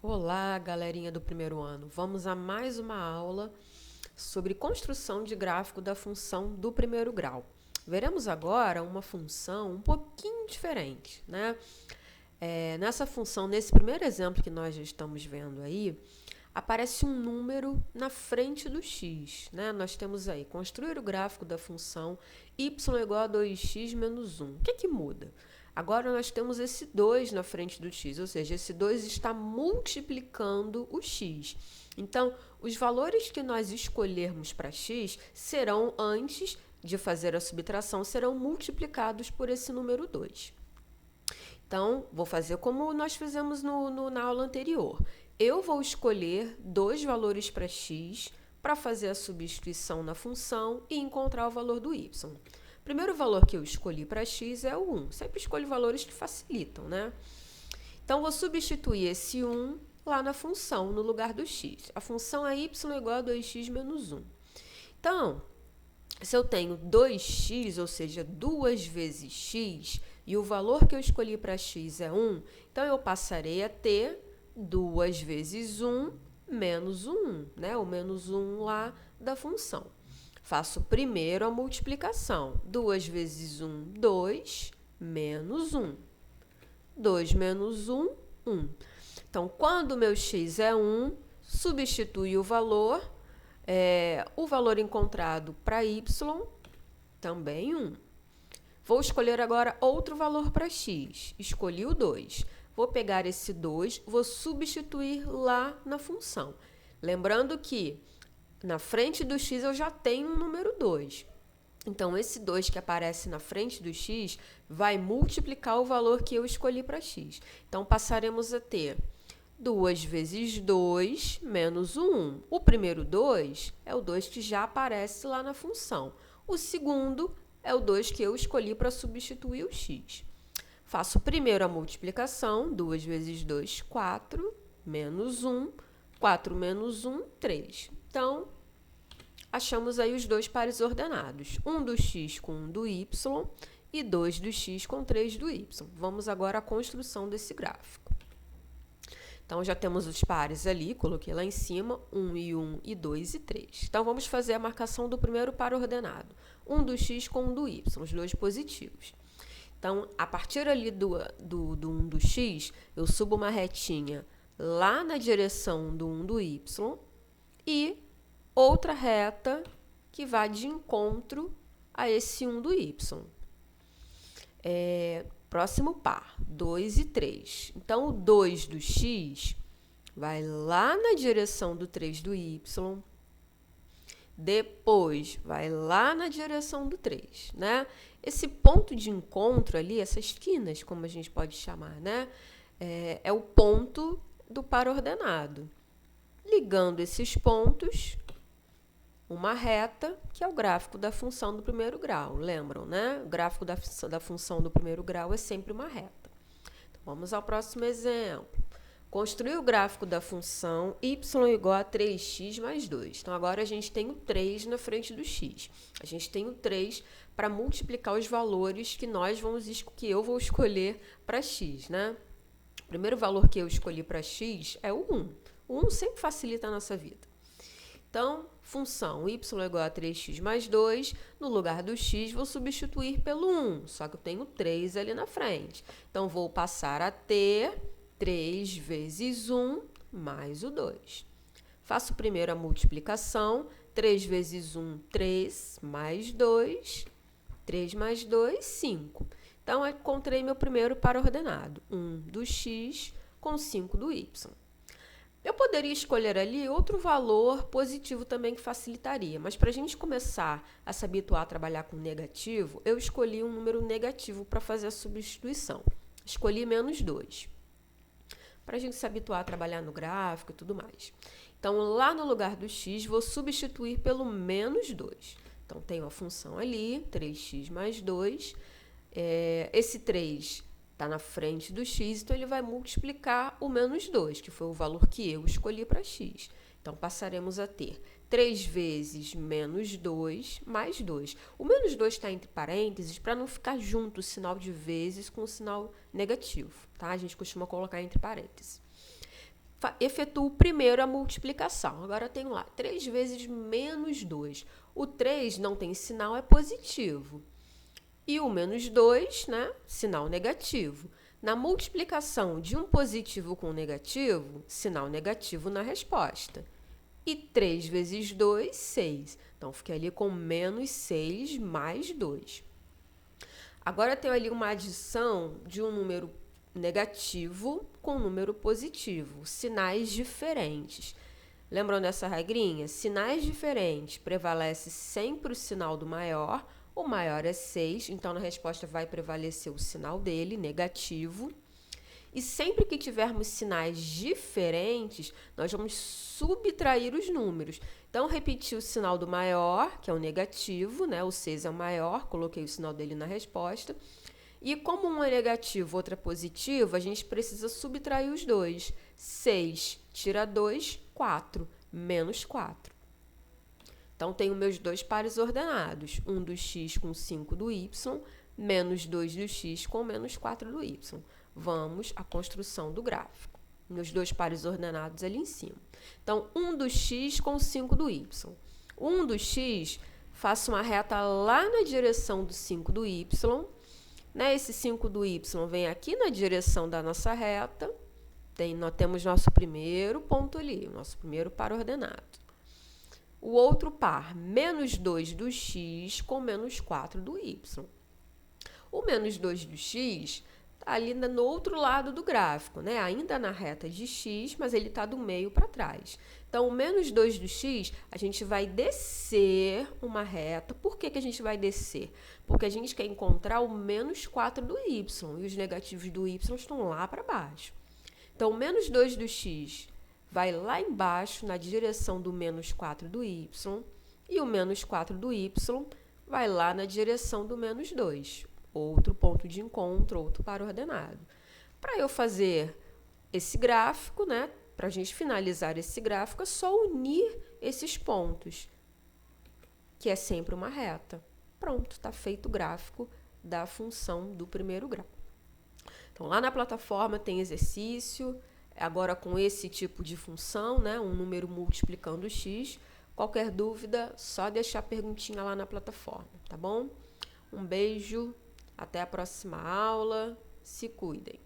Olá, galerinha do primeiro ano. Vamos a mais uma aula sobre construção de gráfico da função do primeiro grau. Veremos agora uma função um pouquinho diferente, né? Nessa função, nesse primeiro exemplo que nós já estamos vendo aí, aparece um número na frente do x, né? Nós temos aí construir o gráfico da função y igual a 2x menos 1. O que muda? Agora nós temos esse 2 na frente do x, ou seja, esse 2 está multiplicando o x. Então, os valores que nós escolhermos para x serão, antes de fazer a subtração, serão multiplicados por esse número 2. Então, vou fazer como nós fizemos na aula anterior. Eu vou escolher dois valores para x para fazer a substituição na função e encontrar o valor do y. O primeiro valor que eu escolhi para x é o 1. Sempre escolho valores que facilitam, né? Então, vou substituir esse 1 lá na função, no lugar do x. A função é y igual a 2x menos 1. Então, se eu tenho 2x, ou seja, 2 vezes x, e o valor que eu escolhi para x é 1, então eu passarei a ter 2 vezes 1 menos o 1, né? O menos 1 lá da função. Faço primeiro a multiplicação. 2 vezes 1, 2, menos 1. 2 menos 1, 1. Então, quando o meu x é 1, substitui o valor encontrado para y, também 1. Vou escolher agora outro valor para x. Escolhi o 2. Vou pegar esse 2, vou substituir lá na função. Lembrando que na frente do x eu já tenho um número 2. Então, esse 2 que aparece na frente do x vai multiplicar o valor que eu escolhi para x. Então, passaremos a ter 2 vezes 2 menos o 1. O primeiro 2 é o 2 que já aparece lá na função. O segundo é o 2 que eu escolhi para substituir o x. Faço primeiro a multiplicação. 2 vezes 2, 4, menos 1. 4 menos 1, 3. Então, achamos aí os dois pares ordenados. 1 do x com 1 do y e 2 do x com 3 do y. Vamos agora à construção desse gráfico. Então, já temos os pares ali, coloquei lá em cima, 1 e 1 e 2 e 3. Então, vamos fazer a marcação do primeiro par ordenado. 1 do x com 1 do y, os dois positivos. Então, a partir ali do 1 do x, eu subo uma retinha lá na direção do 1 do y e outra reta que vai de encontro a esse 1 do y. Próximo par, 2 e 3. Então, o 2 do x vai lá na direção do 3 do y, depois vai lá na direção do 3, né? Esse ponto de encontro ali, essas quinas, como a gente pode chamar, né? É o ponto do par ordenado. Ligando esses pontos, uma reta, que é o gráfico da função do primeiro grau. Lembram, né? O gráfico da função do primeiro grau é sempre uma reta. Então, vamos ao próximo exemplo. Construir o gráfico da função y igual a 3x mais 2. Então, agora a gente tem o 3 na frente do x. A gente tem o 3 para multiplicar os valores que eu vou escolher para x, né? O primeiro valor que eu escolhi para x é o 1. O 1 sempre facilita a nossa vida. Então, função y igual a 3x mais 2, no lugar do x, vou substituir pelo 1, só que eu tenho 3 ali na frente. Então, vou passar a ter 3 vezes 1 mais o 2. Faço primeiro a multiplicação, 3 vezes 1, 3, mais 2, 3 mais 2, 5. Então, eu encontrei meu primeiro par ordenado, 1 do x com 5 do y. Eu poderia escolher ali outro valor positivo também que facilitaria, mas para a gente começar a se habituar a trabalhar com negativo, eu escolhi um número negativo para fazer a substituição. Escolhi menos 2, para a gente se habituar a trabalhar no gráfico e tudo mais. Então, lá no lugar do x, vou substituir pelo menos 2. Então, tenho a função ali, 3x mais 2. Esse 3 está na frente do x, então ele vai multiplicar o menos 2, que foi o valor que eu escolhi para x. Então, passaremos a ter 3 vezes menos 2 mais 2. O menos 2 está entre parênteses para não ficar junto o sinal de vezes com o sinal negativo, tá? A gente costuma colocar entre parênteses. efetuo primeiro a multiplicação. Agora eu tenho lá 3 vezes menos 2. O 3 não tem sinal, é positivo. E o menos 2, né, sinal negativo. Na multiplicação de um positivo com um negativo, sinal negativo na resposta. E 3 vezes 2, 6. Então, fiquei ali com menos 6 mais 2. Agora, eu tenho ali uma adição de um número negativo com um número positivo. Sinais diferentes. Lembram dessa regrinha? Sinais diferentes prevalece sempre o sinal do maior. O maior é 6, então na resposta vai prevalecer o sinal dele, negativo. E sempre que tivermos sinais diferentes, nós vamos subtrair os números. Então, repetir o sinal do maior, que é o negativo, né? O 6 é o maior, coloquei o sinal dele na resposta. E como um é negativo, outro é positivo, a gente precisa subtrair os dois. 6 tira 2, 4, menos 4. Então, tenho meus dois pares ordenados. 1 do x com 5 do y, menos 2 do x com menos 4 do y. Vamos à construção do gráfico. Meus dois pares ordenados ali em cima. Então, 1 do x com 5 do y. 1 do x, faço uma reta lá na direção do 5 do y. Né? Esse 5 do y vem aqui na direção da nossa reta. Nós temos nosso primeiro ponto ali, nosso primeiro par ordenado. O outro par, menos 2 do x com menos 4 do y. O menos 2 do x está ali no outro lado do gráfico, né? Ainda na reta de x, mas ele está do meio para trás. Então, o menos 2 do x, a gente vai descer uma reta. Por que a gente vai descer? Porque a gente quer encontrar o menos 4 do y, e os negativos do y estão lá para baixo. Então, o menos 2 do x vai lá embaixo, na direção do menos 4 do y, e o menos 4 do y vai lá na direção do menos 2. Outro ponto de encontro, outro par ordenado. Para eu fazer esse gráfico, né, para a gente finalizar esse gráfico, é só unir esses pontos, que é sempre uma reta. Pronto, está feito o gráfico da função do primeiro grau. Então, lá na plataforma tem exercício, agora com esse tipo de função, né, um número multiplicando x. Qualquer dúvida, só deixar a perguntinha lá na plataforma, tá bom? Um beijo, até a próxima aula, se cuidem.